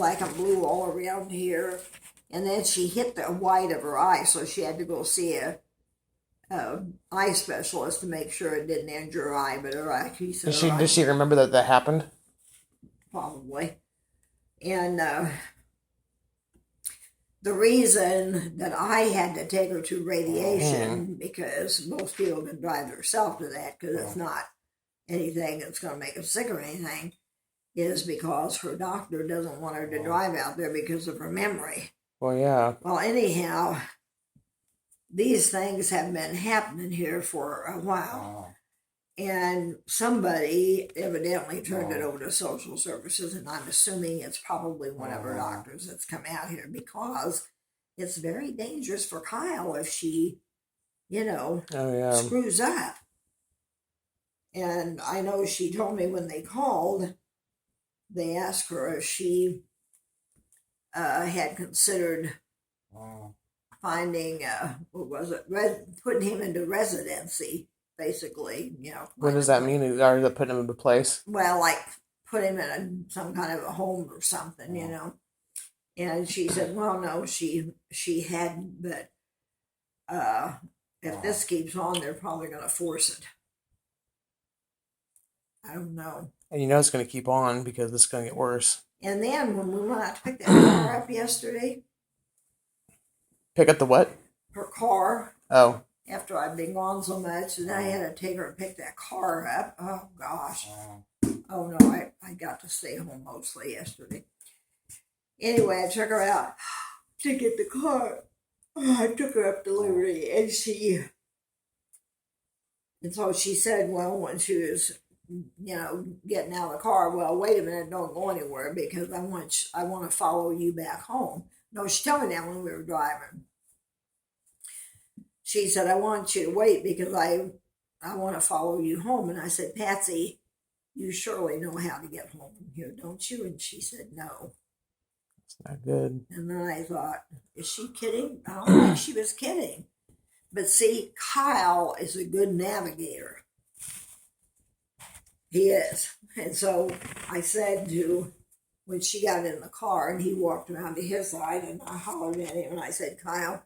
black and blue all around here. And then she hit the white of her eye, so she had to go see a eye specialist to make sure it didn't injure her eye. But her eye, he said, Does she remember that happened? Probably. And the reason that I had to take her to radiation, because most people can drive themselves to that because it's not anything that's going to make them sick or anything, is because her doctor doesn't want her to drive out there because of her memory. Well, yeah. Well, anyhow, these things have been happening here for a while. And somebody evidently turned it over to social services, and I'm assuming it's probably one of her doctors that's come out here, because it's very dangerous for Kyle if she, screws up. And I know she told me when they called, they asked her if she had considered finding, putting him into residency. Basically, What does that mean? Are they putting him into place? Well, like put him in some kind of a home or something, And she said, well, no, she hadn't, but if this keeps on, they're probably going to force it. I don't know. And it's going to keep on because it's going to get worse. And then when we went out to pick that car up yesterday. Pick up the what? Her car. Oh. After I'd been gone so much, and I had to take her and pick that car up. Oh, gosh. Oh, no, I got to stay home mostly yesterday. Anyway, I took her out to get the car. I took her up to Liberty, and so she said, well, when she was, getting out of the car, well, wait a minute, don't go anywhere, because I want to follow you back home. No, she told me that when we were driving. She said, I want you to wait because I want to follow you home. And I said, Patsy, you surely know how to get home from here, don't you? And she said, no. It's not good. And then I thought, is she kidding? I don't think she was kidding. But see, Kyle is a good navigator. He is. And so I said when she got in the car and he walked around to his side, and I hollered at him and I said, Kyle,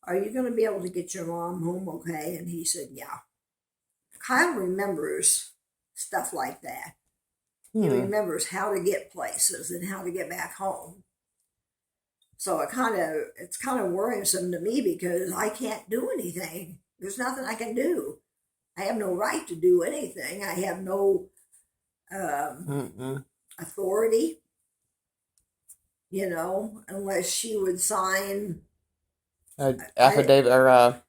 are you going to be able to get your mom home okay? And he said, yeah. Kyle remembers stuff like that. He remembers how to get places and how to get back home. So it's kind of worrisome to me because I can't do anything. There's nothing I can do. I have no right to do anything. I have no authority, unless she would sign affidavit or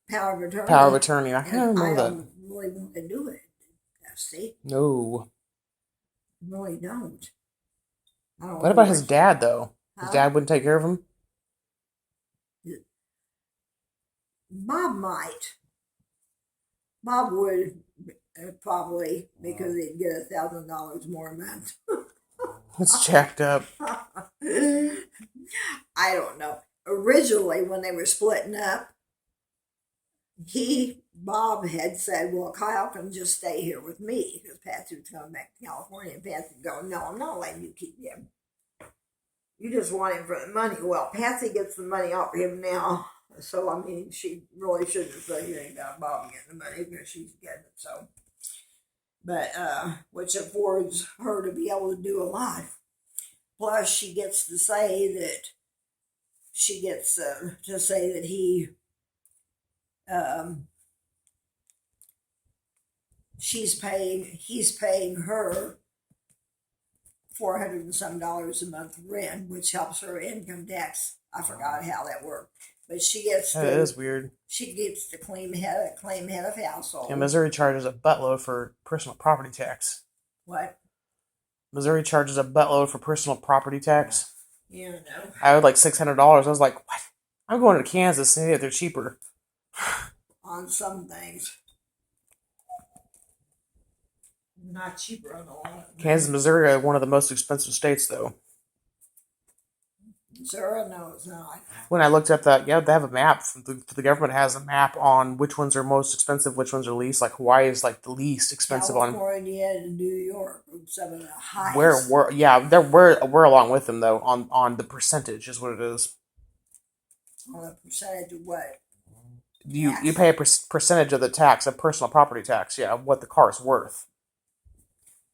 power of attorney. Power of attorney. I can't remember that. I don't really want to do it, Dusty. No. I really don't. What about his dad, though? His dad wouldn't take care of him? Bob might. Bob would probably, because he'd get $1,000 more a month. It's jacked up. I don't know. Originally, when they were splitting up, Bob had said, well, Kyle can just stay here with me, because Patsy was coming back to California, and Patsy would go, no, I'm not letting you keep him. You just want him for the money. Well, Patsy gets the money off him now, so, I mean, she really shouldn't say anything about Bob getting the money, because she's getting it, so. But, which affords her to be able to do a lot. Plus, she gets to say that, he, he's paying her $400 and some a month rent, which helps her income tax. I forgot how that worked, but she gets that is weird. She gets to claim head of household. And Missouri charges a buttload for personal property tax. What? Missouri charges a buttload for personal property tax. You know. I owed like $600. I was like, what? I'm going to Kansas and they're cheaper. On some things. Not cheaper on a lot. Kansas and Missouri are one of the most expensive states, though. Missouri? No, it's not. When I looked up that, yeah, they have a map. The government has a map on which ones are most expensive, which ones are least. Like Hawaii is like the least expensive on. California and New York are some of the We're highest. we're along with them though on the percentage is what it is. On a percentage of what? You pay a percentage of the tax, a personal property tax, yeah, of what the car is worth.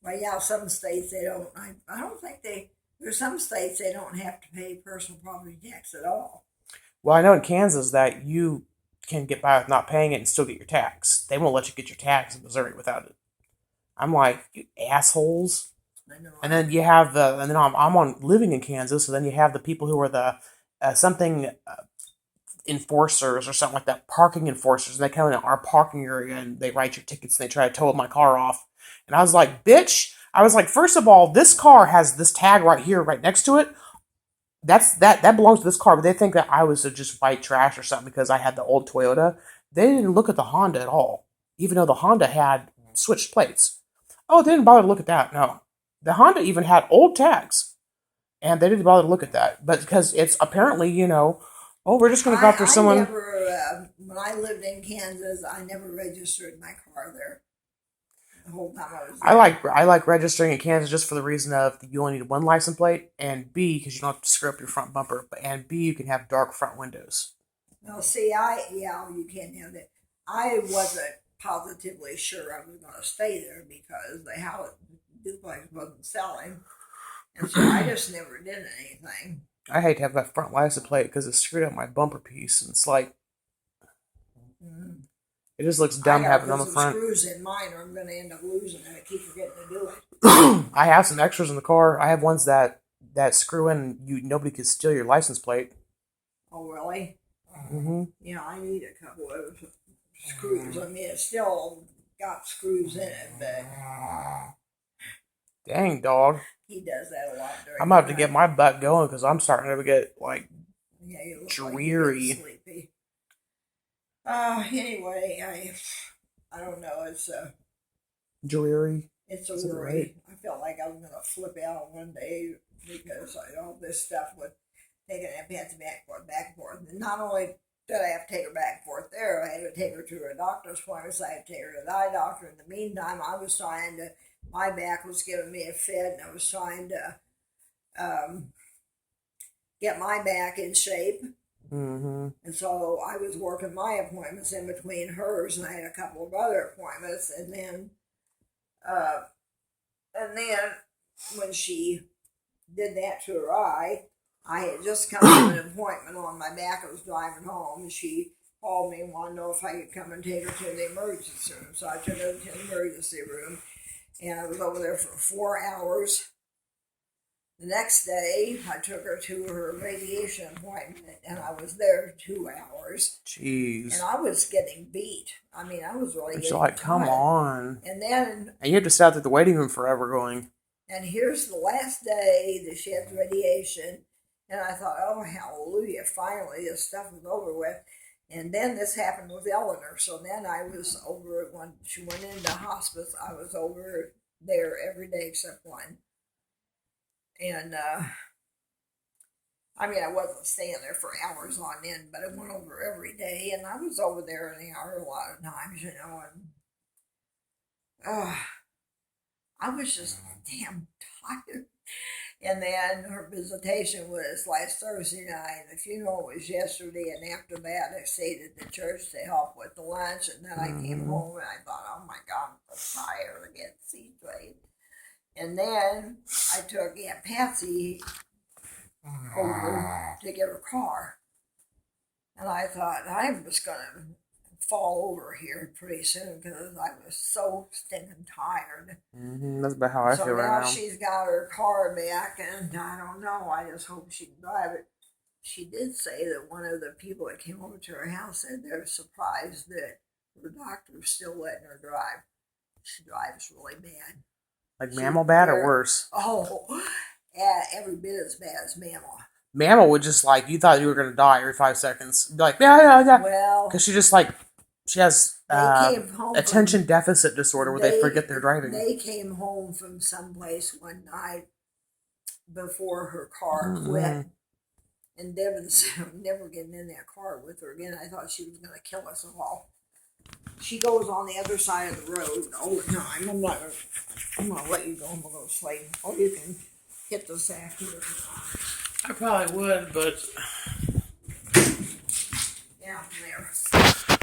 Well, yeah, some states they don't. I don't think they. There's some states they don't have to pay personal property tax at all. Well, I know in Kansas that you can get by with not paying it and still get your tax. They won't let you get your tax in Missouri without it. I'm like, you assholes. I know. And then you have and then I'm on living in Kansas, so then you have the people who are the something enforcers or something like that, parking enforcers, and they come in our parking area and they write your tickets and they try to tow my car off. And I was like, bitch, I was like, first of all, this car has this tag right here, right next to it. That belongs to this car, but they think that I was just white trash or something because I had the old Toyota. They didn't look at the Honda at all, even though the Honda had switched plates. Oh, they didn't bother to look at that. No, the Honda even had old tags, and they didn't bother to look at that. But because it's apparently, oh, we're just going to go after someone. When I lived in Kansas, I never registered my car there. The whole time I was there. I like registering in Kansas just for the reason of you only need one license plate, and B, because you don't have to screw up your front bumper, and B, you can have dark front windows. No, see, you can't have that. I wasn't positively sure I was going to stay there because the house duplex wasn't selling, and so I just never did anything. I hate to have that front license plate because it screwed up my bumper piece, and it's like, it just looks dumb having on the front. Screws in mine, or I'm going to end up losing it. I keep forgetting to do it. I have some extras in the car. I have ones that screw in. Nobody can steal your license plate. Oh, really? Mm-hmm. Yeah, I need a couple of screws. I mean, it's still got screws in it, but dang, dog. He does that a lot. I'm about to get my butt going because I'm starting to get dreary. Like sleepy. Anyway, I don't know. It's dreary. It's a worry. Right? I felt like I was gonna flip out one day because all this stuff with taking Aunt Patsy back and forth. And not only did I have to take her back and forth there, I had to take her to a doctor's appointment. So I had to take her to the eye doctor. In the meantime, I was trying to. My back was giving me a fit, and I was trying to get my back in shape. Mm-hmm. And so I was working my appointments in between hers, and I had a couple of other appointments. And then when she did that to her eye, I had just come to an appointment on my back. I was driving home, and she called me and wanted to know if I could come and take her to the emergency room. So I took her to the emergency room, and I was over there for 4 hours. The next day, I took her to her radiation appointment, and I was there 2 hours. Jeez. And I was getting beat. I mean, I was really getting like, come on. And then... And you had to sit out at the waiting room forever going. And here's the last day that she had radiation, and I thought, oh, hallelujah, finally this stuff is over with. And then this happened with Eleanor. So then I was over, when she went into hospice, I was over there every day except one. And, I mean, I wasn't staying there for hours on end, but I went over every day, and I was over there an hour a lot of times, and, I was just damn tired. And then her visitation was last Thursday night. The funeral was yesterday, and after that, I stayed at the church to help with the lunch. And then I came home, and I thought, oh my God, I'm so tired. I can't see straight. And then I took Aunt Patsy over to get her car. And I thought, I'm just going to fall over here pretty soon because I was so stinking tired. Mm-hmm. That's about how I feel right now. So now she's got her car back, and I don't know. I just hope she can drive it. She did say that one of the people that came over to her house said they're surprised that her doctor's still letting her drive. She drives really bad. Like mammal bad or worse? Oh, yeah, every bit as bad as mammal. Mammal would just you thought you were going to die every 5 seconds. Be like, yeah. Well, because she just she has attention deficit disorder where they forget they're driving. They came home from someplace one night before her car quit. And Devin said, I'm never getting in that car with her again. I thought she was going to kill us all. She goes on the other side of the road all the time. I'm going to let you go. I'm going to go to sleep. Or you can hit the sack here. I probably would, but